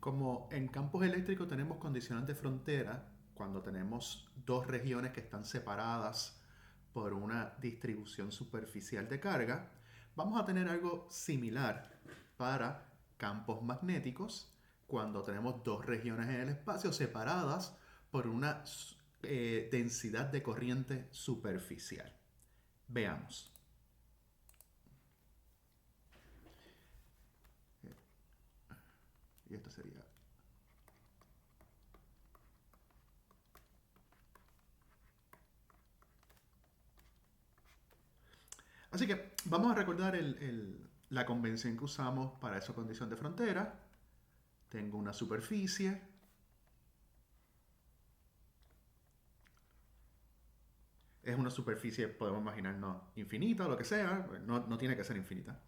Como en campos eléctricos tenemos condiciones de frontera, cuando tenemos dos regiones que están separadas por una distribución superficial de carga, vamos a tener algo similar para campos magnéticos, cuando tenemos dos regiones en el espacio separadas por una densidad de corriente superficial. Veamos. Y esto sería... Así que vamos a recordar la convención que usamos para esa condición de frontera. Tengo una superficie. Es una superficie, podemos imaginarnos, infinita o lo que sea. No tiene que ser infinita.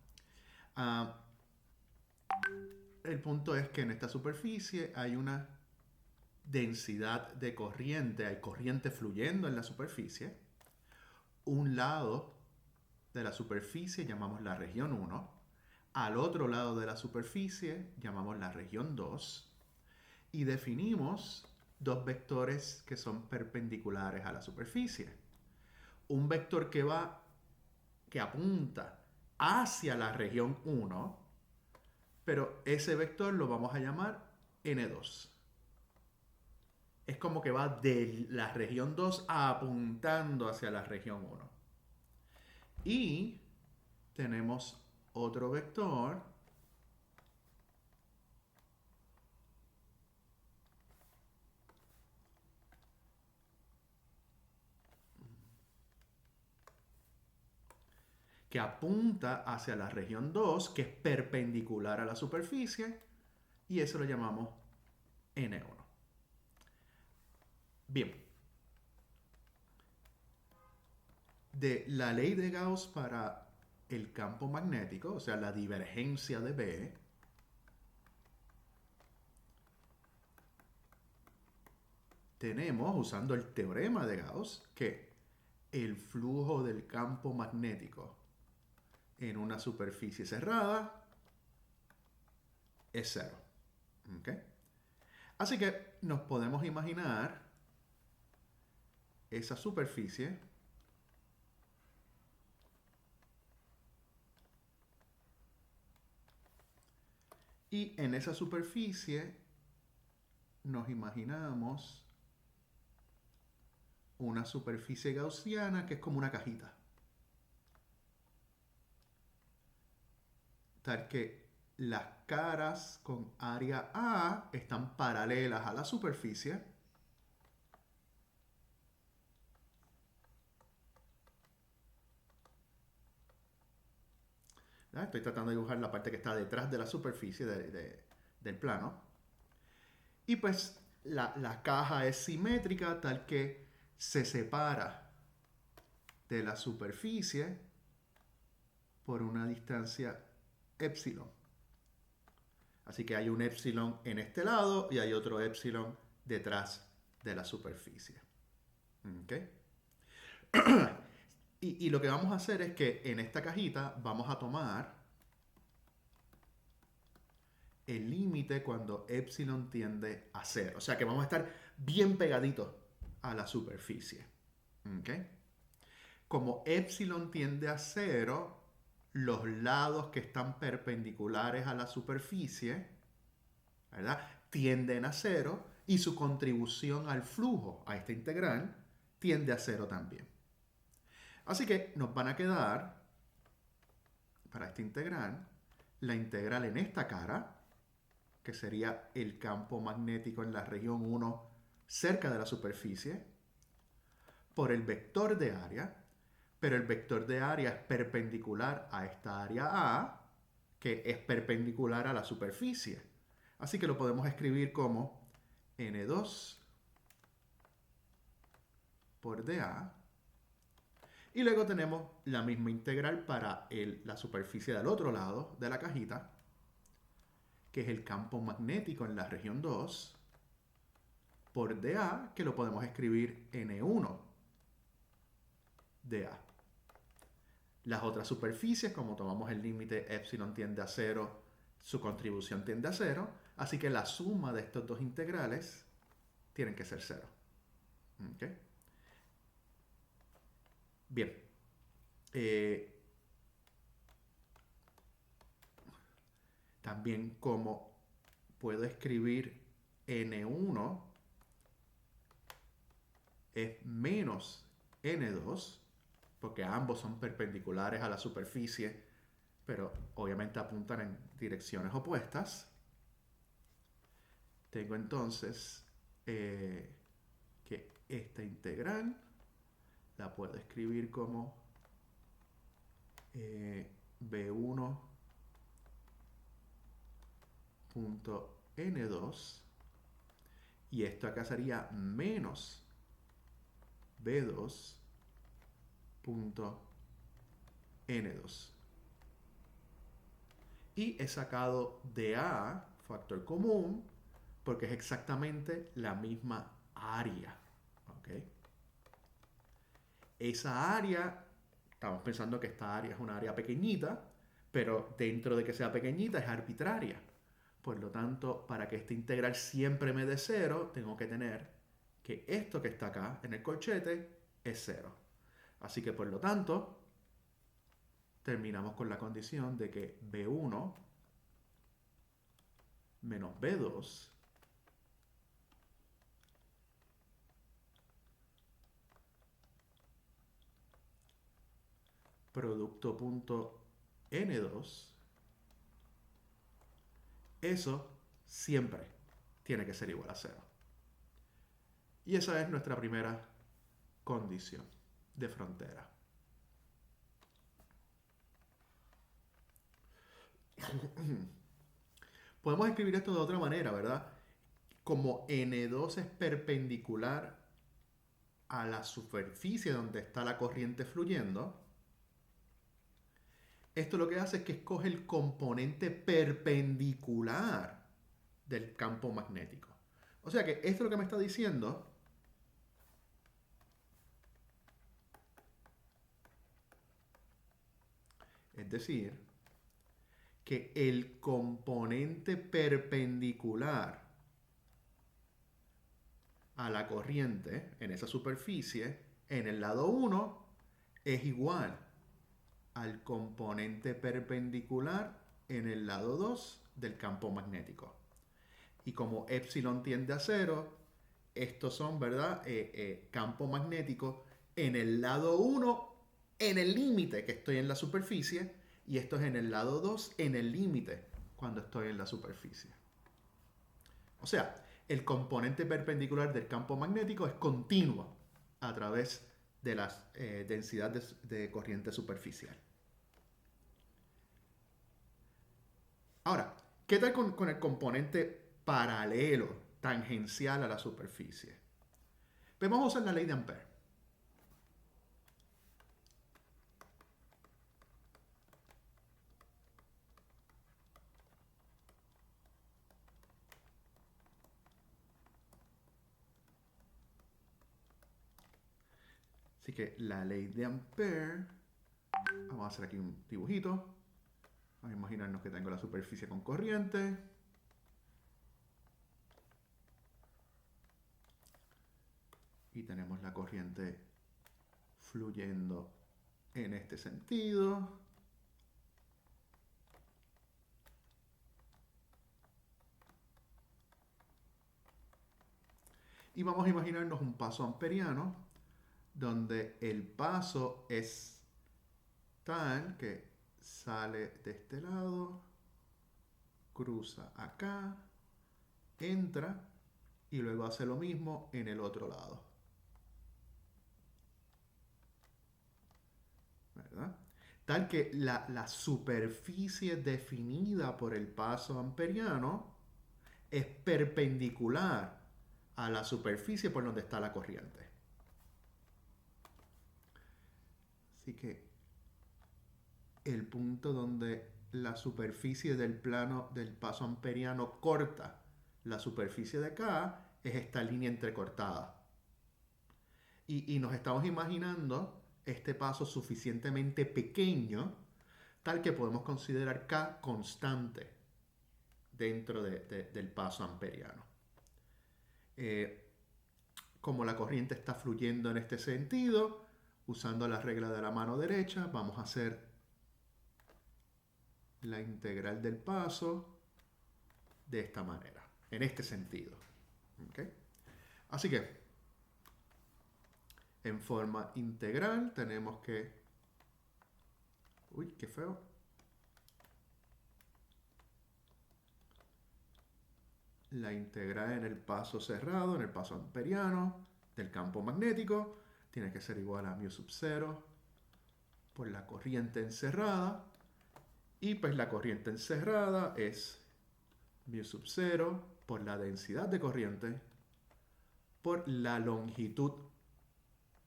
El punto es que en esta superficie hay una densidad de corriente, hay corriente fluyendo en la superficie. Un lado de la superficie llamamos la región 1, al otro lado de la superficie llamamos la región 2 y definimos dos vectores que son perpendiculares a la superficie. Un vector que apunta hacia la región 1, pero ese vector lo vamos a llamar N2. Es como que va de la región 2 apuntando hacia la región 1. Y tenemos otro vector que apunta hacia la región 2, que es perpendicular a la superficie, y eso lo llamamos N1. Bien. De la ley de Gauss para el campo magnético, o sea, la divergencia de B, tenemos, usando el teorema de Gauss, que el flujo del campo magnético en una superficie cerrada es cero. ¿Okay? Así que nos podemos imaginar esa superficie y en esa superficie nos imaginamos una superficie gaussiana que es como una cajita. Tal que las caras con área A están paralelas a la superficie. ¿Ya? Estoy tratando de dibujar la parte que está detrás de la superficie del plano. Y pues la caja es simétrica tal que se separa de la superficie por una distancia épsilon. Así que hay un épsilon en este lado y hay otro épsilon detrás de la superficie. ¿Okay? Y lo que vamos a hacer es que en esta cajita vamos a tomar el límite cuando épsilon tiende a 0. O sea que vamos a estar bien pegaditos a la superficie. ¿Okay? Como épsilon tiende a 0, los lados que están perpendiculares a la superficie, ¿verdad?, tienden a 0 y su contribución al flujo, a esta integral, tiende a 0 también. Así que nos van a quedar, para esta integral, la integral en esta cara, que sería el campo magnético en la región 1 cerca de la superficie, por el vector de área, pero el vector de área es perpendicular a esta área A, que es perpendicular a la superficie. Así que lo podemos escribir como N2 por dA. Y luego tenemos la misma integral para la superficie del otro lado de la cajita, que es el campo magnético en la región 2, por dA, que lo podemos escribir N1 dA. Las otras superficies, como tomamos el límite épsilon tiende a 0 Su contribución tiende a cero, así que la suma de estos dos integrales tienen que ser cero. ¿Ok? Bien. También como puedo escribir n1 es menos n2, porque ambos son perpendiculares a la superficie, pero obviamente apuntan en direcciones opuestas. Tengo entonces que esta integral la puedo escribir como b1.n2 y esto acá sería menos b2.n2. Y he sacado de A factor común porque es exactamente la misma área. ¿Okay? Esa área, estamos pensando que esta área es una área pequeñita, pero dentro de que sea pequeñita es arbitraria. Por lo tanto, para que esta integral siempre me dé cero, tengo que tener que esto que está acá en el corchete es cero. Así que por lo tanto, terminamos con la condición de que B1 menos B2 producto punto N2, eso siempre tiene que ser igual a cero. Y esa es nuestra primera condición de frontera. Podemos escribir esto de otra manera, ¿verdad? Como N2 es perpendicular a la superficie donde está la corriente fluyendo, esto lo que hace es que escoge el componente perpendicular del campo magnético. O sea que esto lo que me está diciendo es decir, que el componente perpendicular a la corriente en esa superficie, en el lado 1, es igual al componente perpendicular en el lado 2 del campo magnético. Y como epsilon tiende a cero, estos son, ¿verdad? Campo magnético en el lado 1, en el límite que estoy en la superficie, y esto es en el lado 2, en el límite cuando estoy en la superficie. O sea, el componente perpendicular del campo magnético es continuo a través de las densidades de corriente superficial. Ahora, ¿qué tal con el componente paralelo, tangencial a la superficie? Pues vamos a usar la ley de Ampère. Así que la ley de Ampère, vamos a hacer aquí un dibujito. Vamos a imaginarnos que tengo la superficie con corriente. Y tenemos la corriente fluyendo en este sentido. Y vamos a imaginarnos un paso amperiano donde el paso es tal que sale de este lado, cruza acá, entra y luego hace lo mismo en el otro lado. ¿Verdad? Tal que la superficie definida por el paso amperiano es perpendicular a la superficie por donde está la corriente. Así que el punto donde la superficie del plano del paso amperiano corta la superficie de acá es esta línea entrecortada. Y nos estamos imaginando este paso suficientemente pequeño tal que podemos considerar K constante dentro del paso amperiano. Como la corriente está fluyendo en este sentido, usando la regla de la mano derecha, vamos a hacer la integral del paso de esta manera, en este sentido. ¿Okay? Así que, en forma integral, tenemos que... Uy, qué feo. La integral en el paso cerrado, en el paso amperiano del campo magnético, tiene que ser igual a mu sub 0 por la corriente encerrada. Y pues la corriente encerrada es mu sub 0 por la densidad de corriente por la longitud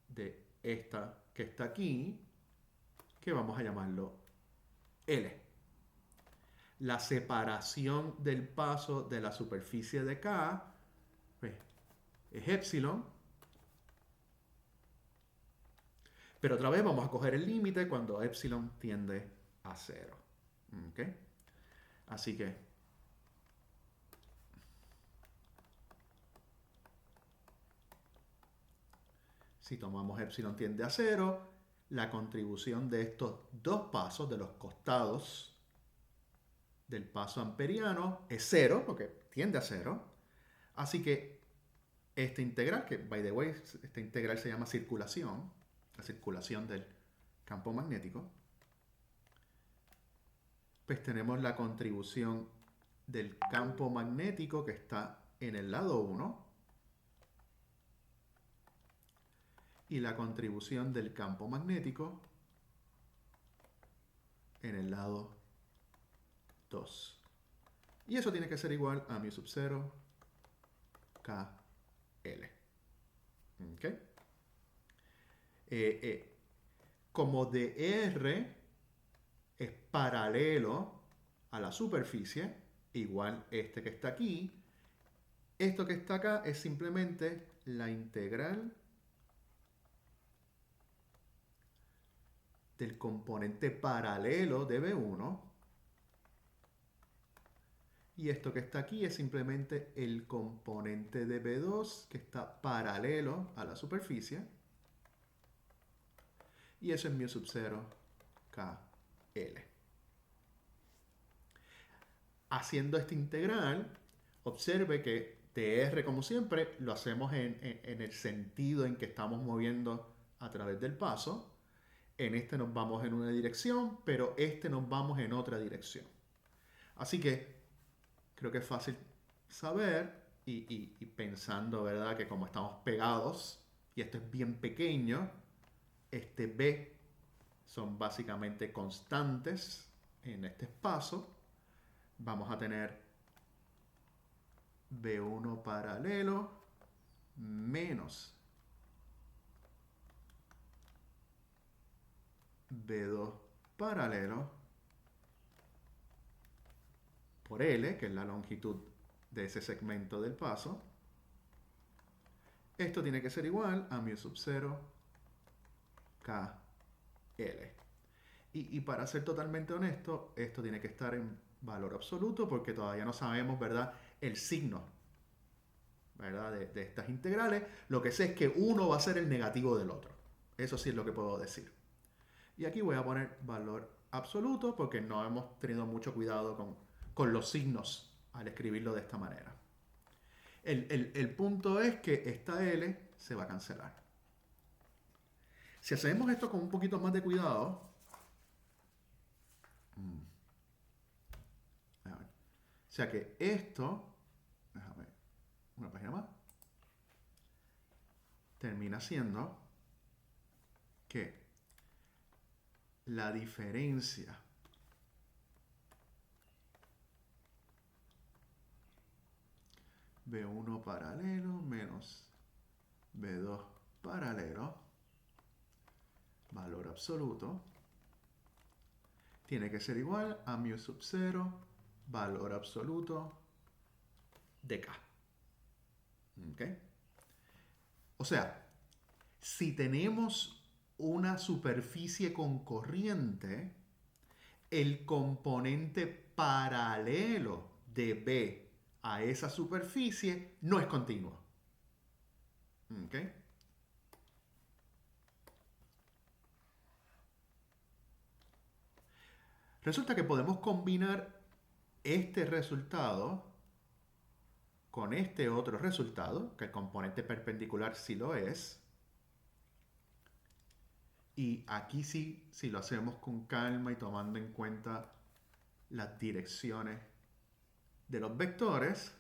de esta que está aquí, que vamos a llamarlo L. La separación del paso de la superficie de K pues, es epsilon. Pero otra vez vamos a coger el límite cuando epsilon tiende a 0. ¿Okay? Así que si tomamos epsilon tiende a 0, la contribución de estos dos pasos, de los costados del paso amperiano, es 0, porque tiende a 0. Así que esta integral, que by the way, esta integral se llama circulación, la circulación del campo magnético, pues tenemos la contribución del campo magnético que está en el lado 1 y la contribución del campo magnético en el lado 2. Y eso tiene que ser igual a mu sub 0 KL. ¿Okay? Como dr es paralelo a la superficie, igual este que está aquí, esto que está acá es simplemente la integral del componente paralelo de B1, y esto que está aquí es simplemente el componente de B2 que está paralelo a la superficie, y eso es mu sub 0 KL. Haciendo esta integral, observe que dr, como siempre, lo hacemos en el sentido en que estamos moviendo a través del paso. En este nos vamos en una dirección, pero este nos vamos en otra dirección. Así que creo que es fácil saber y pensando, ¿verdad?, que como estamos pegados y esto es bien pequeño, este B son básicamente constantes en este espacio. Vamos a tener B1 paralelo menos B2 paralelo por L, que es la longitud de ese segmento del paso. Esto tiene que ser igual a mu sub 0 KL. Y para ser totalmente honesto, esto tiene que estar en valor absoluto porque todavía no sabemos, ¿verdad?, el signo, ¿verdad?, de estas integrales. Lo que sé es que uno va a ser el negativo del otro. Eso sí es lo que puedo decir. Y aquí voy a poner valor absoluto porque no hemos tenido mucho cuidado con los signos al escribirlo de esta manera. El punto es que esta L se va a cancelar. Si hacemos esto con un poquito más de cuidado, o sea que esto, déjame una página más, termina siendo que la diferencia B1 paralelo menos B2 paralelo, valor absoluto, tiene que ser igual a mu sub 0, valor absoluto de K. ¿Okay? O sea, si tenemos una superficie con corriente, el componente paralelo de B a esa superficie no es continuo. ¿Ok? Resulta que podemos combinar este resultado con este otro resultado, que el componente perpendicular sí lo es. Y aquí sí, si lo hacemos con calma y tomando en cuenta las direcciones de los vectores,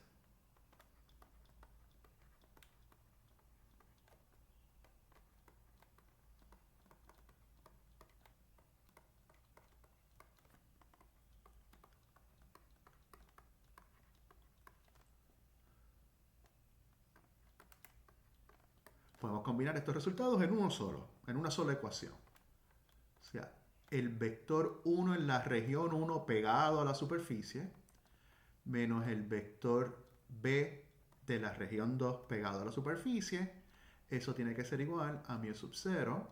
podemos combinar estos resultados en uno solo, en una sola ecuación. O sea, el vector 1 en la región 1 pegado a la superficie menos el vector B de la región 2 pegado a la superficie, eso tiene que ser igual a mu sub 0,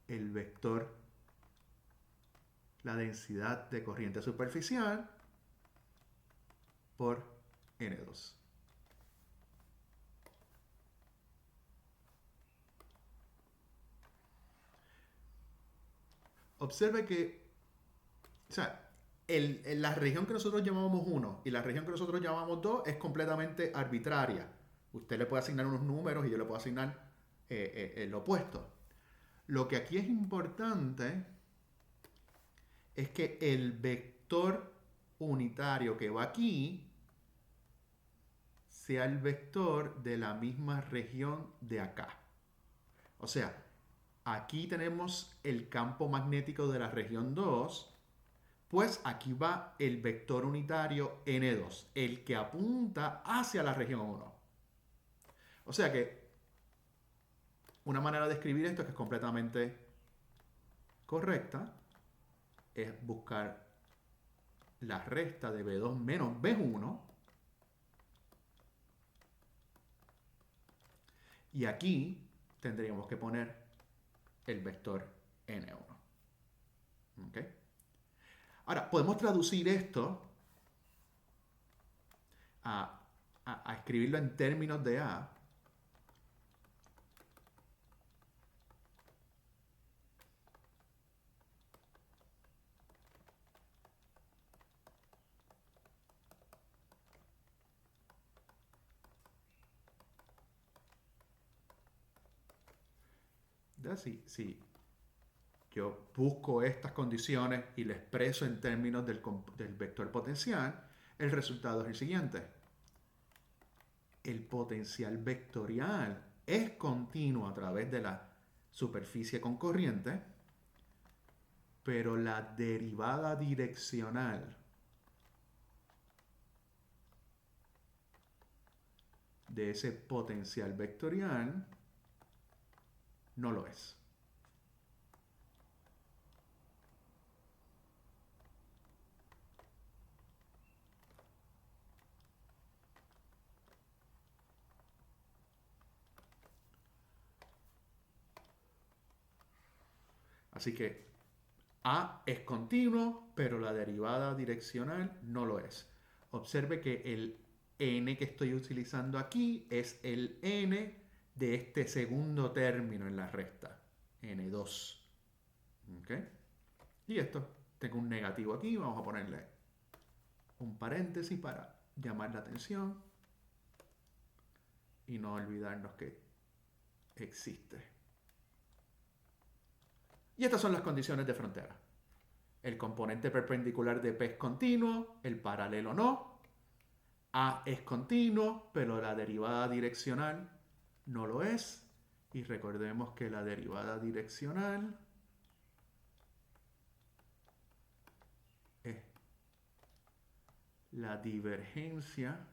el vector, la densidad de corriente superficial, por N2. Observe que, o sea, la región que nosotros llamamos 1 y la región que nosotros llamamos 2 es completamente arbitraria. Usted le puede asignar unos números y yo le puedo asignar el opuesto. Lo que aquí es importante es que el vector unitario que va aquí sea el vector de la misma región de acá. O sea, aquí tenemos el campo magnético de la región 2, pues aquí va el vector unitario N2, el que apunta hacia la región 1. O sea que una manera de escribir esto que es completamente correcta es buscar la resta de B2 menos B1 y aquí tendríamos que poner el vector N1. ¿Okay? Ahora, podemos traducir esto a escribirlo en términos de A. Si yo busco estas condiciones y las expreso en términos del vector potencial, el resultado es el siguiente. El potencial vectorial es continuo a través de la superficie con corriente, pero la derivada direccional de ese potencial vectorial no lo es. Así que A es continuo, pero la derivada direccional no lo es. Observe que el n que estoy utilizando aquí es el n de este segundo término en la resta, n2. ¿Ok? Y esto, tengo un negativo aquí, vamos a ponerle un paréntesis para llamar la atención y no olvidarnos que existe. Y estas son las condiciones de frontera. El componente perpendicular de P es continuo, el paralelo no. A es continuo, pero la derivada direccional no lo es. Y recordemos que la derivada direccional es la divergencia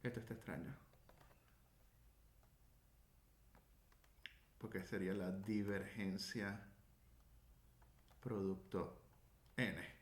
esto está extraño porque sería la divergencia producto n.